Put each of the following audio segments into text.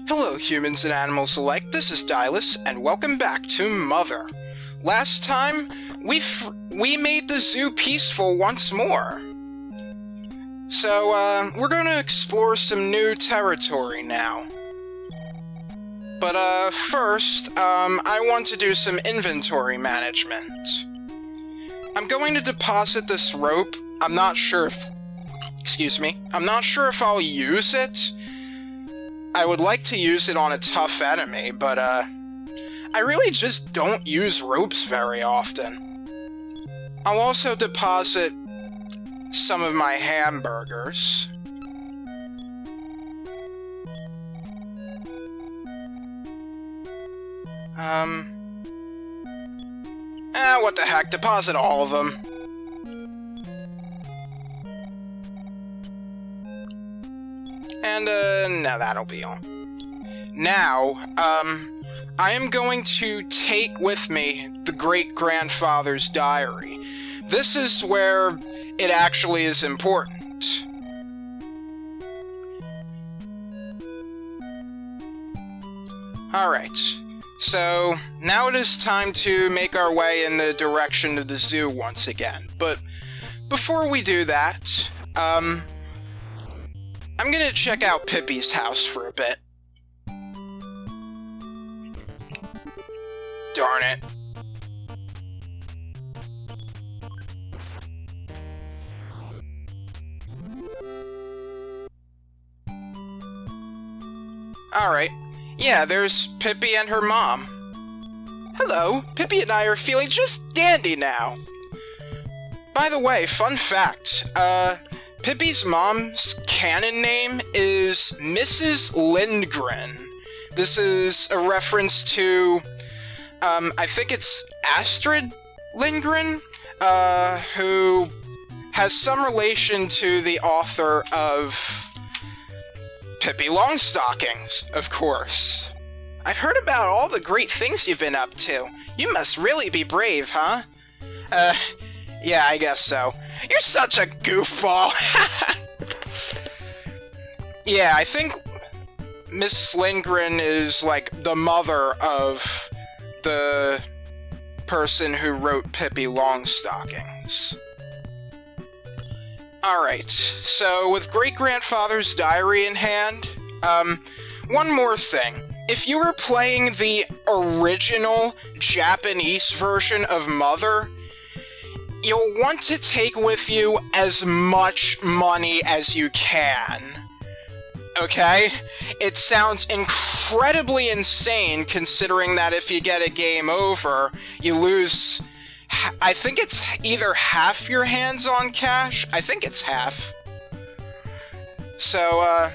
Hello humans and animals alike, this is Dylus, and welcome back to Mother. Last time, we made the zoo peaceful once more. So, we're going to explore some new territory now. But, first, I want to do some inventory management. I'm going to deposit this rope. I'm not sure if I'll use it. I would like to use it on a tough enemy, but, I really just don't use ropes very often. I'll also deposit some of my hamburgers. What the heck, deposit all of them. And, no, that'll be all. Now, I am going to take with me the great-grandfather's diary. This is where it actually is important. Alright, so now it is time to make our way in the direction of the zoo once again. But before we do that, I'm gonna check out Pippi's house for a bit. Darn it. Alright. Yeah, there's Pippi and her mom. Hello, Pippi and I are feeling just dandy now. By the way, fun fact, Pippi's mom's canon name is Mrs. Lindgren. This is a reference to, I think it's Astrid Lindgren, who has some relation to the author of Pippi Longstockings, of course. I've heard about all the great things you've been up to. You must really be brave, huh? Yeah, I guess so. You're such a goofball! Yeah, I think Miss Lindgren is, like, the mother of the person who wrote Pippi Longstockings. Alright, so with great-grandfather's diary in hand, one more thing. If you were playing the original Japanese version of Mother, you'll want to take with you as much money as you can. Okay? It sounds incredibly insane considering that if you get a game over, you lose... I think it's either half your hands-on cash. I think it's half. So,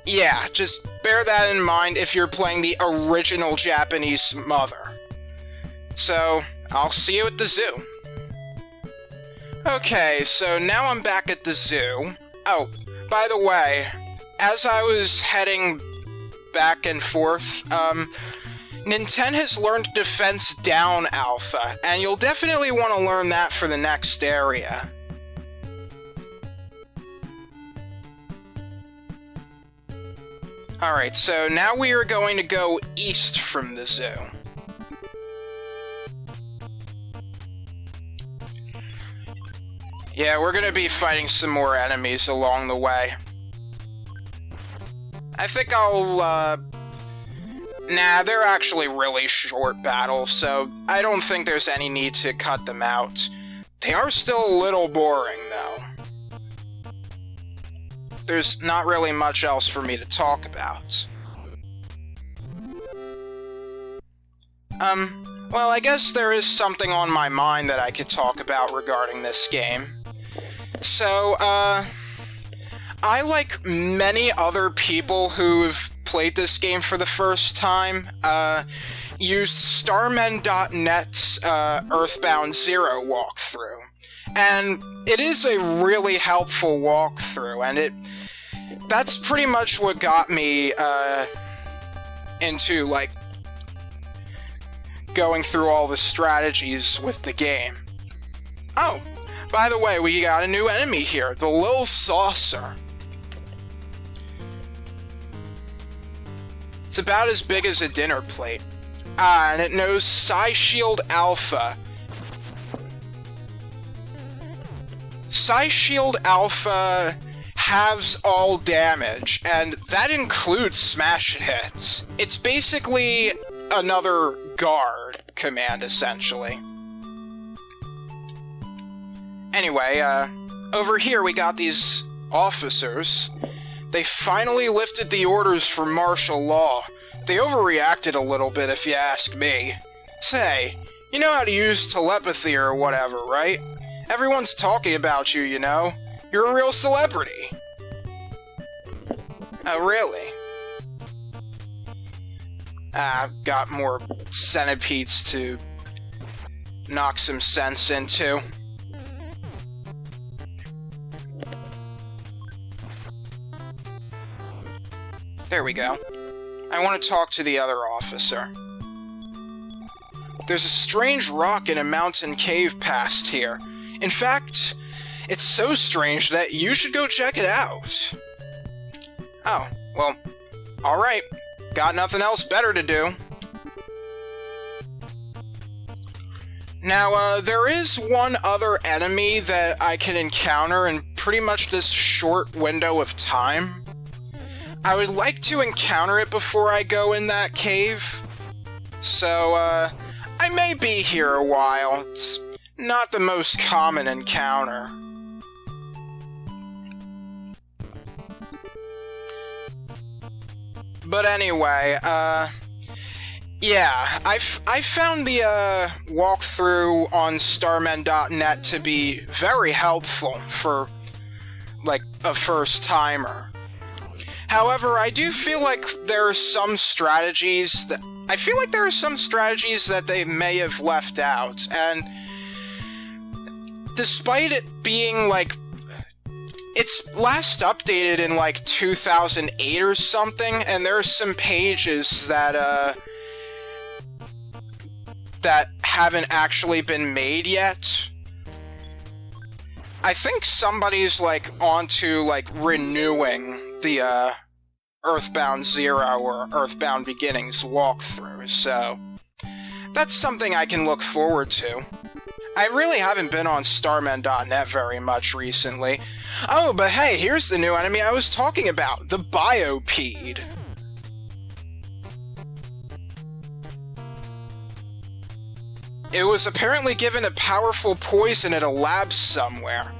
yeah, just bear that in mind if you're playing the original Japanese Mother. So, I'll see you at the zoo. Okay, so now I'm back at the zoo. Oh, by the way, as I was heading back and forth, Ninten has learned Defense Down Alpha, and you'll definitely want to learn that for the next area. Alright, so now we are going to go east from the zoo. Yeah, we're gonna be fighting some more enemies along the way. I think I'll, Nah, they're actually really short battles, so I don't think there's any need to cut them out. They are still a little boring, though. There's not really much else for me to talk about. Well, I guess there is something on my mind that I could talk about regarding this game. So, I, like many other people who've played this game for the first time, used Starmen.net's EarthBound Zero walkthrough. And it is a really helpful walkthrough, and that's pretty much what got me into, like, going through all the strategies with the game. Oh, by the way, we got a new enemy here, the Little Saucer. It's about as big as a dinner plate. Ah, and it knows Psi Shield Alpha. Psi Shield Alpha halves all damage, and that includes smash hits. It's basically another guard command, essentially. Anyway, over here we got these officers. They finally lifted the orders for martial law. They overreacted a little bit, if you ask me. Say, you know how to use telepathy or whatever, right? Everyone's talking about you, you know? You're a real celebrity. Oh, really? I've got more centipedes to knock some sense into. There we go. I want to talk to the other officer. There's a strange rock in a mountain cave past here. In fact, it's so strange that you should go check it out. Oh, well, alright. Got nothing else better to do. Now, there is one other enemy that I can encounter in pretty much this short window of time. I would like to encounter it before I go in that cave. So, I may be here a while. It's not the most common encounter. But anyway, yeah, I found the, walkthrough on starmen.net to be very helpful for, like, a first-timer. However, I do feel like there are some strategies that... I feel like there are some strategies that they may have left out, and despite it being, like... It's last updated in, like, 2008 or something, and there are some pages that, that haven't actually been made yet. I think somebody's, like, onto, like, renewing the, EarthBound Zero or EarthBound Beginnings walkthrough, so that's something I can look forward to. I really haven't been on starmen.net very much recently. Oh, but hey, here's the new enemy I was talking about, the Biopede. It was apparently given a powerful poison at a lab somewhere.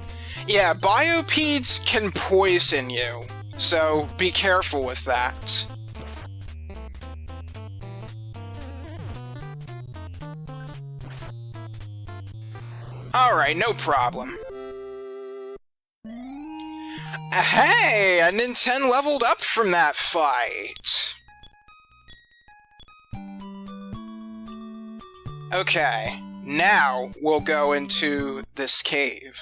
Yeah, Biopedes can poison you, so be careful with that. Alright, no problem. Hey, a Ninten leveled up from that fight! Okay, now we'll go into this cave.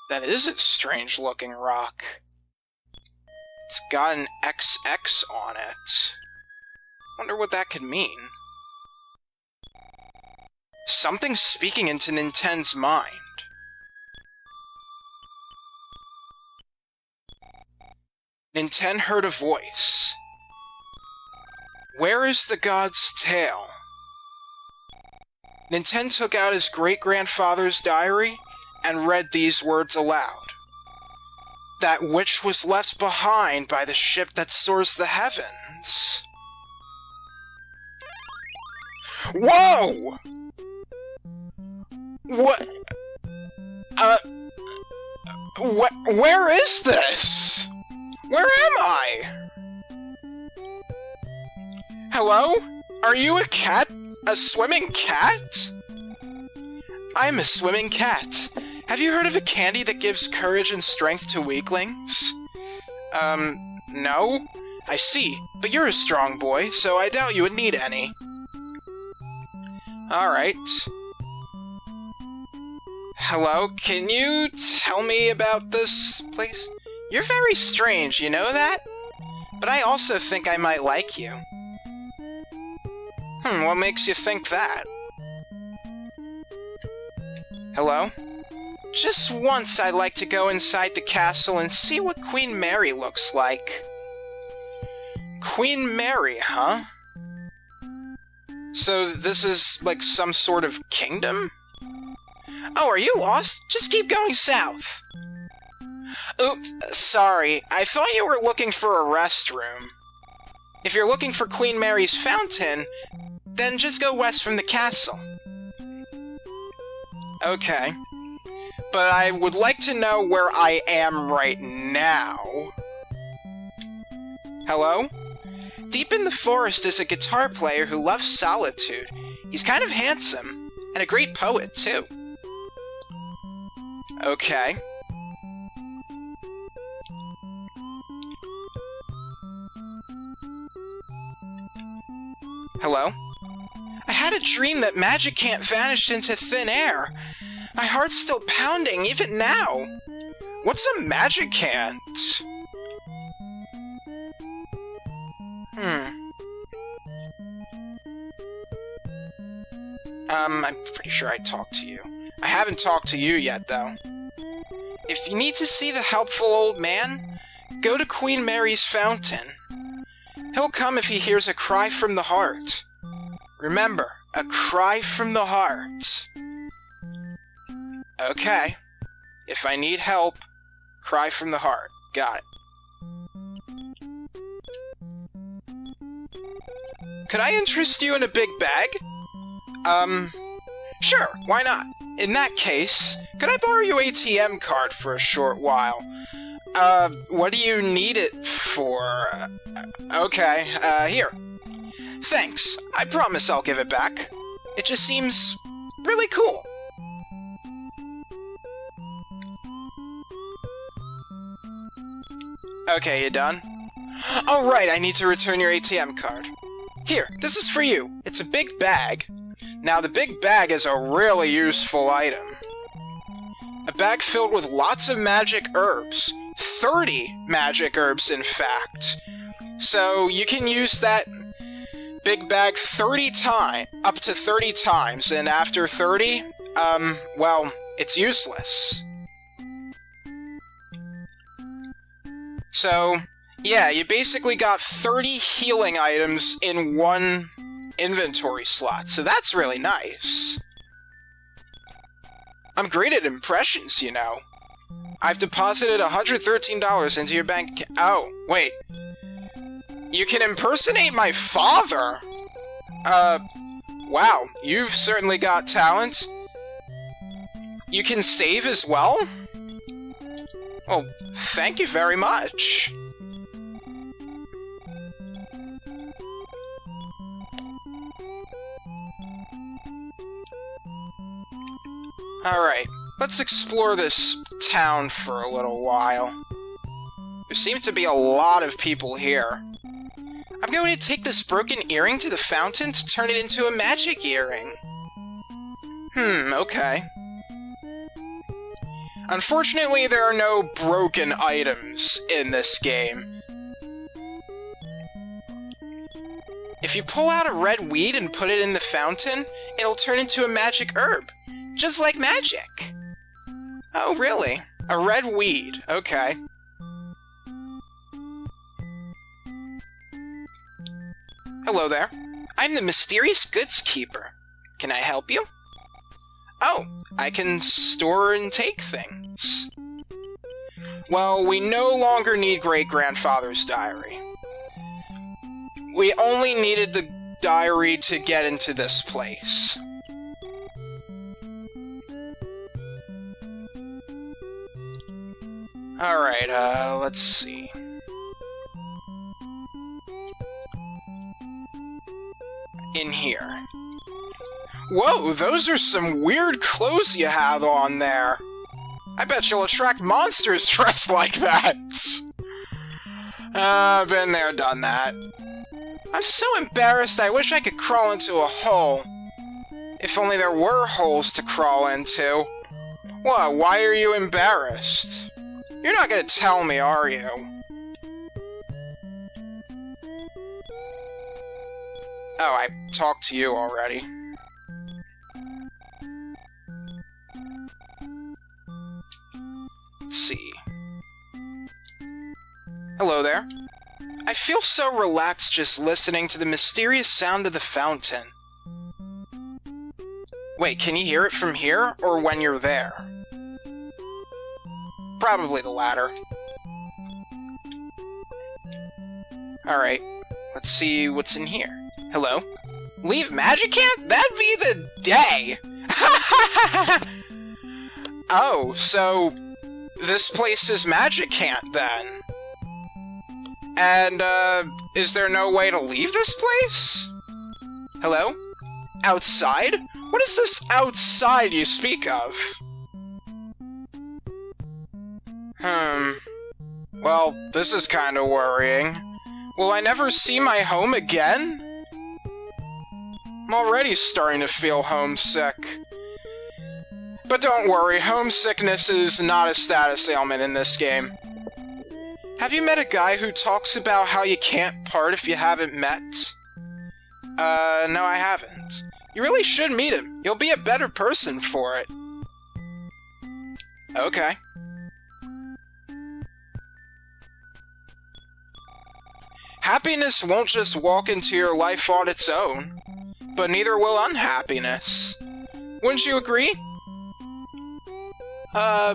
That is a strange-looking rock. It's got an XX on it. Wonder what that could mean. Something's speaking into Ninten's mind. Ninten heard a voice. Where is the god's tail? Ninten took out his great-grandfather's diary and read these words aloud. That which was left behind by the ship that soars the heavens. Whoa! What? Where is this? Where am I? Hello? Are you a cat? A swimming cat? I'm a swimming cat. Have you heard of a candy that gives courage and strength to weaklings? No? I see. But you're a strong boy, so I doubt you would need any. Alright. Hello, can you tell me about this place? You're very strange, you know that? But I also think I might like you. What makes you think that? Hello? Just once I'd like to go inside the castle and see what Queen Mary looks like. Queen Mary, huh? So this is like some sort of kingdom? Oh, are you lost? Just keep going south. Oops, sorry. I thought you were looking for a restroom. If you're looking for Queen Mary's fountain, then just go west from the castle. Okay. But I would like to know where I am right now. Hello? Deep in the forest is a guitar player who loves solitude. He's kind of handsome, and a great poet, too. Okay. Hello? I had a dream that Magicant vanished into thin air. My heart's still pounding, even now. What's a Magicant? I'm pretty sure I talked to you. I haven't talked to you yet, though. If you need to see the helpful old man, go to Queen Mary's fountain. He'll come if he hears a cry from the heart. Remember, a cry from the heart. Okay. If I need help, cry from the heart. Got it. Could I interest you in a big bag? Sure, why not? In that case, could I borrow your ATM card for a short while? What do you need it for? Okay, here. Thanks. I promise I'll give it back. It just seems really cool. Okay, you done? Oh, right, I need to return your ATM card. Here, this is for you. It's a big bag. Now, the big bag is a really useful item. A bag filled with lots of magic herbs. 30 magic herbs, in fact. So, you can use that big bag 30 times, up to 30 times, and after 30, well, it's useless. So, yeah, you basically got 30 healing items in one inventory slot, so that's really nice. I'm great at impressions, you know. I've deposited $113 into your bank account. Oh, wait. You can impersonate my father? Wow, you've certainly got talent. You can save as well? Well, thank you very much. Alright, let's explore this town for a little while. There seems to be a lot of people here. I'm going to take this broken earring to the fountain to turn it into a magic earring. Okay. Unfortunately, there are no broken items in this game. If you pull out a red weed and put it in the fountain, it'll turn into a magic herb. Just like magic. Oh, really? A red weed. Okay. Hello there. I'm the mysterious goods keeper. Can I help you? Oh, I can store and take things. Well, we no longer need great-grandfather's diary. We only needed the diary to get into this place. Alright, let's see. In here. Whoa, those are some weird clothes you have on there. I bet you'll attract monsters dressed like that. Been there, done that. I'm so embarrassed, I wish I could crawl into a hole. If only there were holes to crawl into. What, why are you embarrassed? You're not gonna tell me, are you? Oh, I talked to you already. Let's see. Hello there. I feel so relaxed just listening to the mysterious sound of the fountain. Wait, can you hear it from here, or when you're there? Probably the latter. Alright, let's see what's in here. Hello? Leave Magicant? That'd be the day! Oh, so this place is Magicant then? And, is there no way to leave this place? Hello? Outside? What is this outside you speak of? Well, this is kinda worrying. Will I never see my home again? I'm already starting to feel homesick. But don't worry, homesickness is not a status ailment in this game. Have you met a guy who talks about how you can't part if you haven't met? No I haven't. You really should meet him. You'll be a better person for it. Okay. Happiness won't just walk into your life on its own, but neither will unhappiness. Wouldn't you agree? Yeah,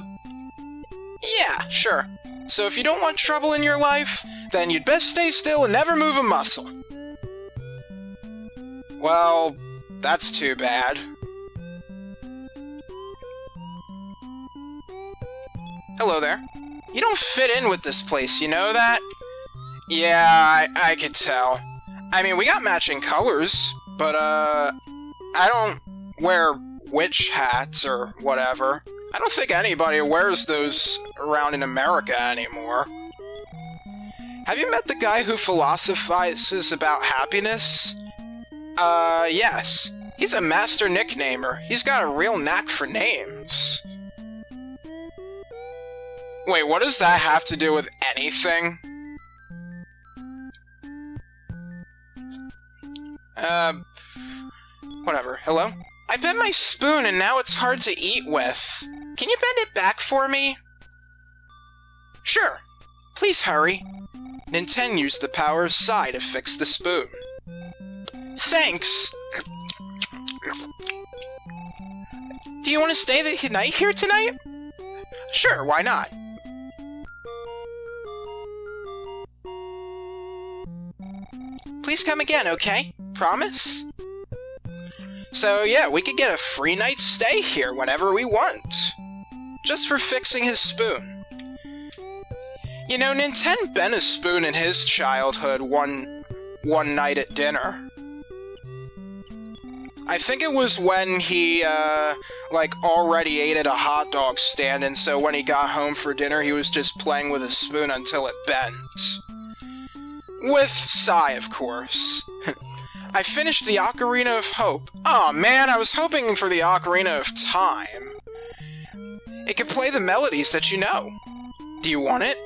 sure. So if you don't want trouble in your life, then you'd best stay still and never move a muscle. Well, that's too bad. Hello there. You don't fit in with this place, you know that? Yeah, I could tell. I mean, we got matching colors, but, I don't wear witch hats or whatever. I don't think anybody wears those around in America anymore. Have you met the guy who philosophizes about happiness? Yes. He's a master nicknamer. He's got a real knack for names. Wait, what does that have to do with anything? Whatever. Hello? I bent my spoon and now it's hard to eat with. Can you bend it back for me? Sure. Please hurry. Ninten used the power of psi to fix the spoon. Thanks. Do you want to stay the night here tonight? Sure, why not? Please come again, okay? Promise? So yeah, we could get a free night's stay here whenever we want. Just for fixing his spoon. You know, Ninten bent a spoon in his childhood one night at dinner. I think it was when he, already ate at a hot dog stand, and so when he got home for dinner, he was just playing with a spoon until it bent. With psi, of course. I finished the Ocarina of Hope. Aw, man, I was hoping for the Ocarina of Time. It can play the melodies that you know. Do you want it?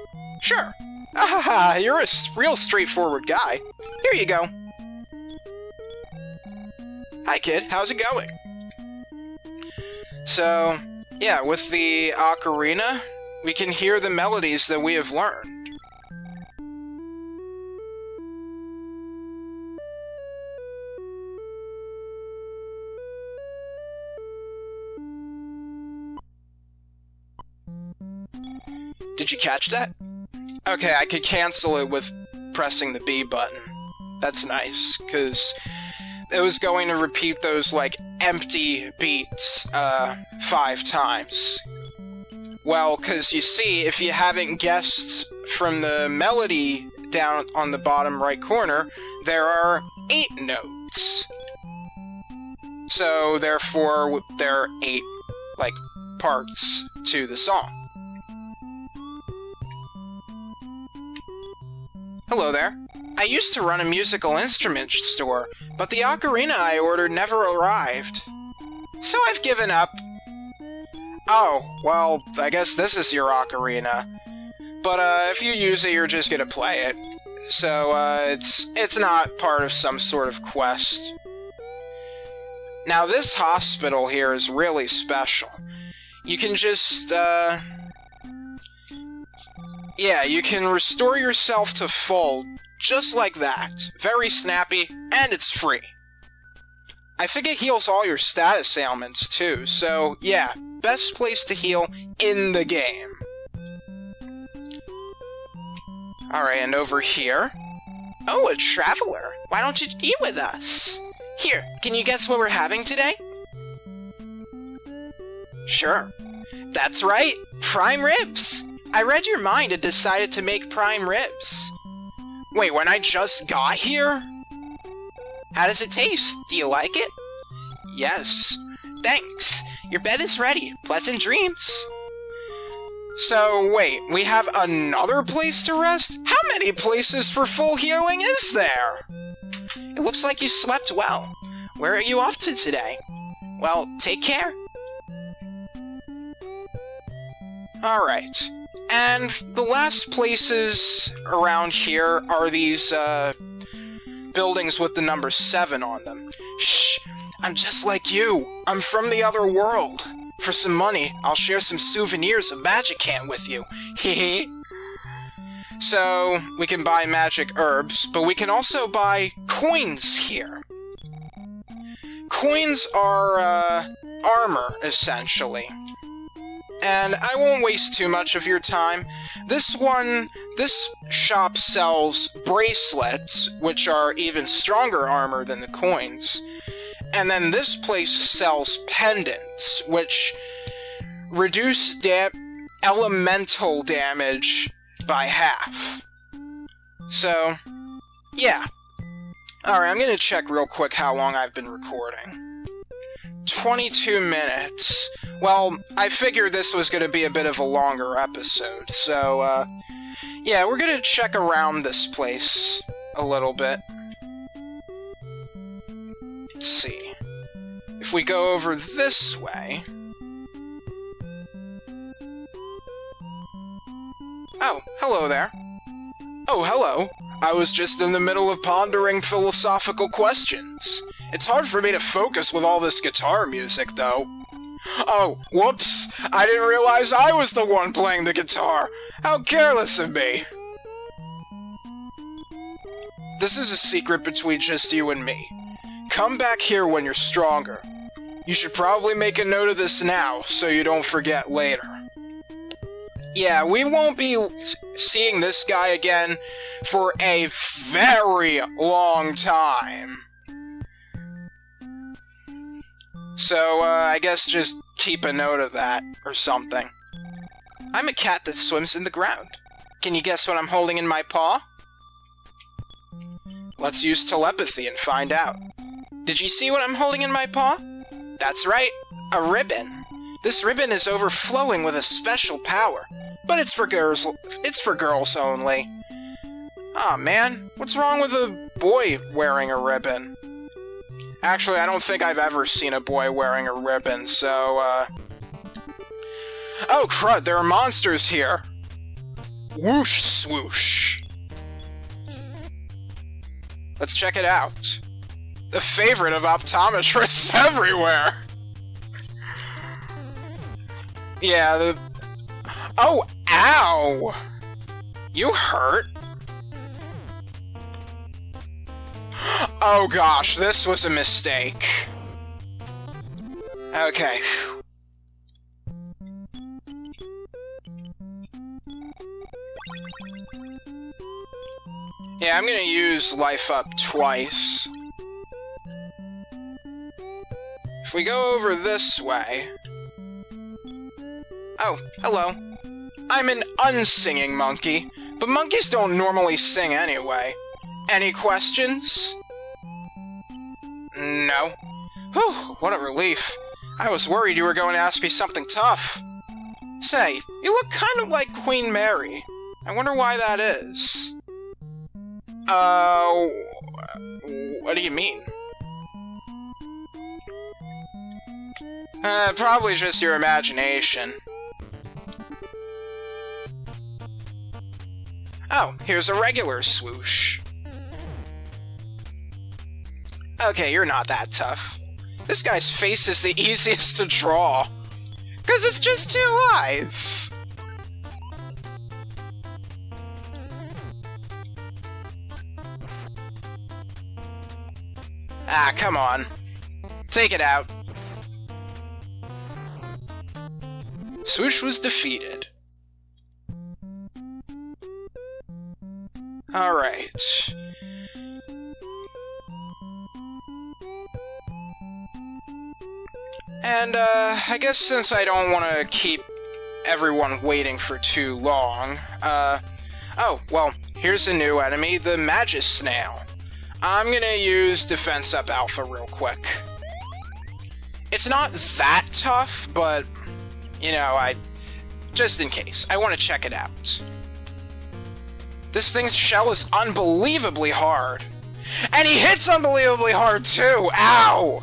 Sure. Ah, you're a real straightforward guy. Here you go. Hi, kid. How's it going? So, yeah, with the ocarina, we can hear the melodies that we have learned. Did you catch that? Okay, I could cancel it with pressing the B button. That's nice, because it was going to repeat those, empty beats, 5 times. Well, because you see, if you haven't guessed from the melody down on the bottom right corner, there are 8 notes. So, therefore, there are 8, parts to the song. Hello there. I used to run a musical instrument store, but the ocarina I ordered never arrived. So I've given up. Oh, well, I guess this is your ocarina. But, if you use it, you're just gonna play it. So, it's not part of some sort of quest. Now, this hospital here is really special. You can just, yeah, you can restore yourself to full, just like that. Very snappy, and it's free. I think it heals all your status ailments, too, so, yeah, best place to heal in the game. Alright, and over here... Oh, a traveler! Why don't you eat with us? Here, can you guess what we're having today? Sure. That's right! Prime ribs! I read your mind and decided to make prime ribs. Wait, when I just got here? How does it taste? Do you like it? Yes. Thanks. Your bed is ready. Pleasant dreams. So, wait, we have another place to rest? How many places for full healing is there? It looks like you slept well. Where are you off to today? Well, take care. Alright. And the last places around here are these, buildings with the number 7 on them. Shh! I'm just like you! I'm from the other world! For some money, I'll share some souvenirs of Magicant with you. Hehe. So, we can buy magic herbs, but we can also buy coins here. Coins are, armor, essentially. And I won't waste too much of your time. This shop sells bracelets, which are even stronger armor than the coins. And then this place sells pendants, which reduce elemental damage by half. So, yeah. Alright, I'm gonna check real quick how long I've been recording. 22 minutes. Well, I figured this was gonna be a bit of a longer episode, so, yeah, we're gonna check around this place a little bit. Let's see. If we go over this way... Oh, hello there. Oh, hello. I was just in the middle of pondering philosophical questions. It's hard for me to focus with all this guitar music, though. Oh, whoops! I didn't realize I was the one playing the guitar! How careless of me! This is a secret between just you and me. Come back here when you're stronger. You should probably make a note of this now, so you don't forget later. Yeah, we won't be seeing this guy again for a very long time. So, I guess just keep a note of that, or something. I'm a cat that swims in the ground. Can you guess what I'm holding in my paw? Let's use telepathy and find out. Did you see what I'm holding in my paw? That's right, a ribbon. This ribbon is overflowing with a special power, but it's for girls only. Aw, man, what's wrong with a boy wearing a ribbon? Actually, I don't think I've ever seen a boy wearing a ribbon, so, Oh, crud, there are monsters here! Whoosh swoosh. Let's check it out. The favorite of optometrists everywhere! Yeah, Oh, ow! You hurt? Oh gosh, this was a mistake. Okay. Yeah, I'm gonna use life up twice. If we go over this way... Oh, hello. I'm an unsinging monkey, but monkeys don't normally sing anyway. Any questions? No. Whew, what a relief. I was worried you were going to ask me something tough. Say, you look kind of like Queen Mary. I wonder why that is. What do you mean? Probably just your imagination. Oh, here's a regular swoosh. Okay, you're not that tough. This guy's face is the easiest to draw. Because it's just 2 eyes. Ah, come on. Take it out. Swoosh was defeated. Alright. And, I guess since I don't want to keep everyone waiting for too long, oh, well, here's a new enemy, the Magicant Snail. I'm gonna use Defense Up Alpha real quick. It's not that tough, but, you know, just in case, I want to check it out. This thing's shell is unbelievably hard. And he hits unbelievably hard, too! Ow!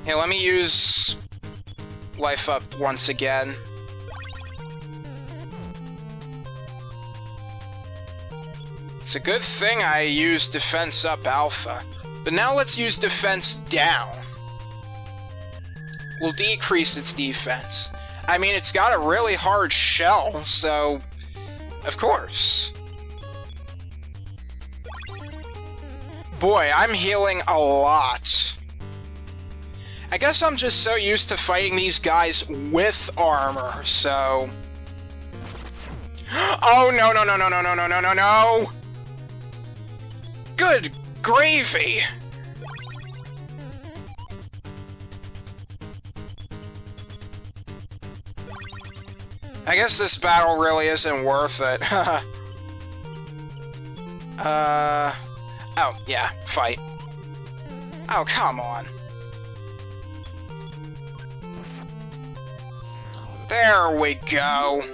Hey, let me use Life Up once again. It's a good thing I used Defense Up Alpha. But now let's use Defense Down. We'll decrease its defense. I mean, it's got a really hard shell, so... of course. Boy, I'm healing a lot. I guess I'm just so used to fighting these guys with armor, so... Oh, no, no, no, no, no, no, no, no, no, no! Good gravy! I guess this battle really isn't worth it. Oh, yeah, fight. Oh, come on. There we go.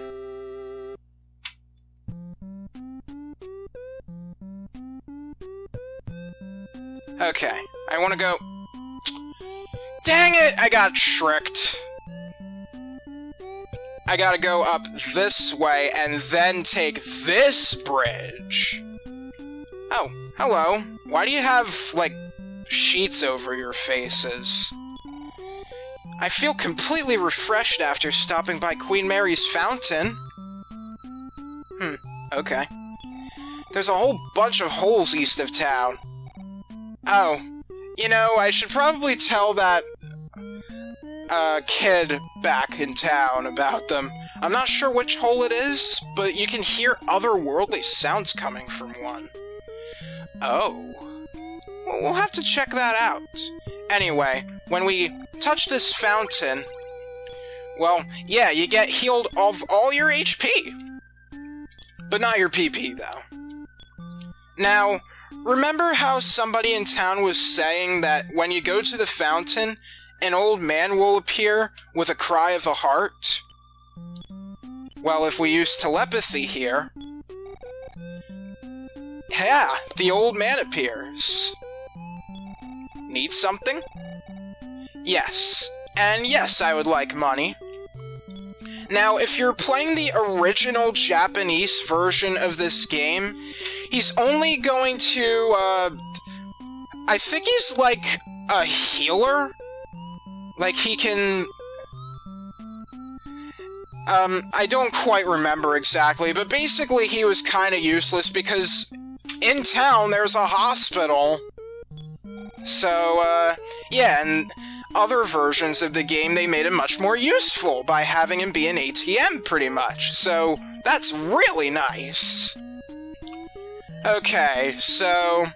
Okay, I want to go... Dang it! I got tricked. I gotta go up this way and then take this bridge. Oh, hello. Why do you have, like, sheets over your faces? I feel completely refreshed after stopping by Queen Mary's fountain. Okay. There's a whole bunch of holes east of town. Oh, you know, I should probably tell that kid back in town about them. I'm not sure which hole it is, but you can hear otherworldly sounds coming from one. Oh. Well, we'll have to check that out. Anyway, when we touch this fountain, well, yeah, you get healed of all your HP. But not your PP, though. Now, remember how somebody in town was saying that when you go to the fountain, an old man will appear with a cry of a heart? Well, if we use telepathy here... yeah, the old man appears. Need something? Yes. And yes, I would like money. Now, if you're playing the original Japanese version of this game, he's only going to, I think he's like a healer? Like, he can... I don't quite remember exactly, but basically he was kind of useless because in town there's a hospital. So, yeah, and other versions of the game, they made him much more useful by having him be an ATM, pretty much. So, that's really nice. Okay, so...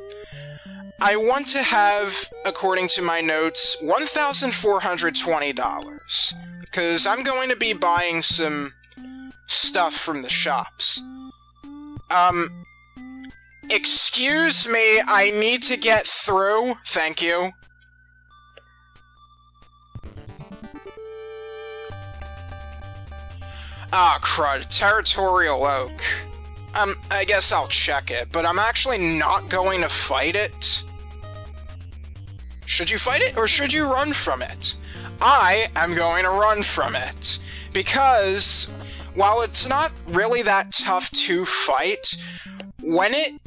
I want to have, according to my notes, $1,420. Because I'm going to be buying some stuff from the shops. Excuse me, I need to get through. Thank you. Ah, crud. Territorial Oak. I guess I'll check it, but I'm actually not going to fight it. Should you fight it or should you run from it? I am going to run from it. Because, while it's not really that tough to fight, when it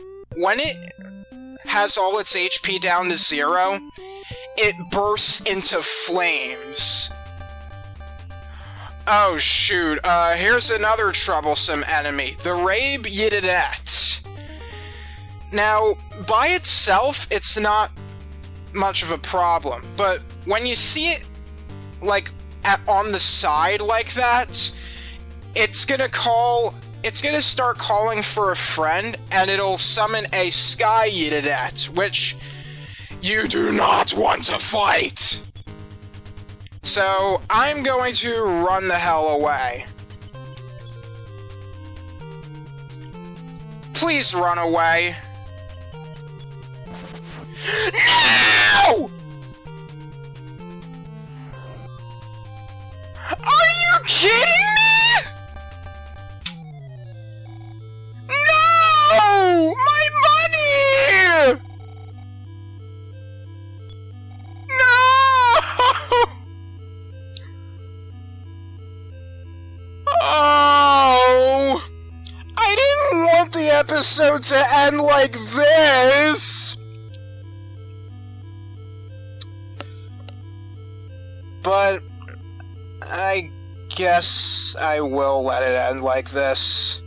has all its HP down to 0, it bursts into flames. Oh shoot, here's another troublesome enemy, the Rabe Yididette. Now, by itself, it's not much of a problem, but when you see it, like, on the side like that, it's gonna start calling for a friend, and it'll summon a Sky Yididette, which you do not want to fight! So, I'm going to run the hell away. Please run away. No! Are you kidding me? No! My money! No! Oh! I didn't want the episode to end like this! But I guess I will let it end like this.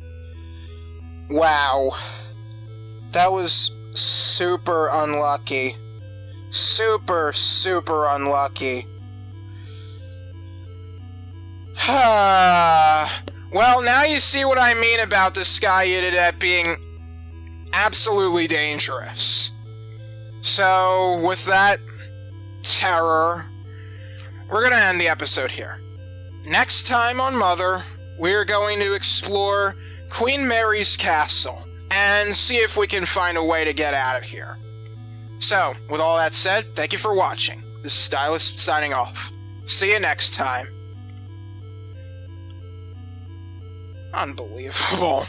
Wow. That was super unlucky. Super, super unlucky. Well, now you see what I mean about the Sky Yididette being absolutely dangerous. So, with that terror, we're gonna end the episode here. Next time on Mother, we're going to explore Queen Mary's castle and see if we can find a way to get out of here. So, with all that said, thank you for watching. This is Stylist signing off. See you next time. Unbelievable.